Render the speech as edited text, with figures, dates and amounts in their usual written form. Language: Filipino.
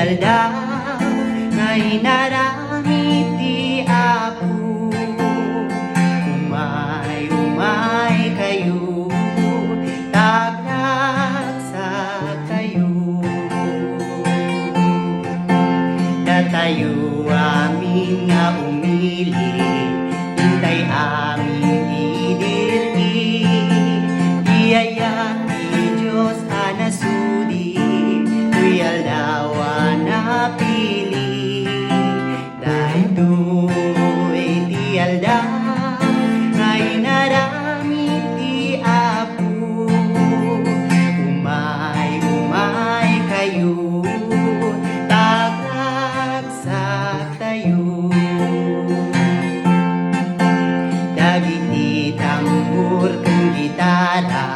aldaw ngay naramit ti Apo. Umay kayo, taglagsak tayo. Datayo amin nga umili, hintay amin idirgi. Iyaya ni Diyos anasudi, tuy aldaw napili. Dahil do'y ti aldaw ngay naramit ti Apo. Umay kayo, taglagsak tayo. Dagiti tambur ken gitara,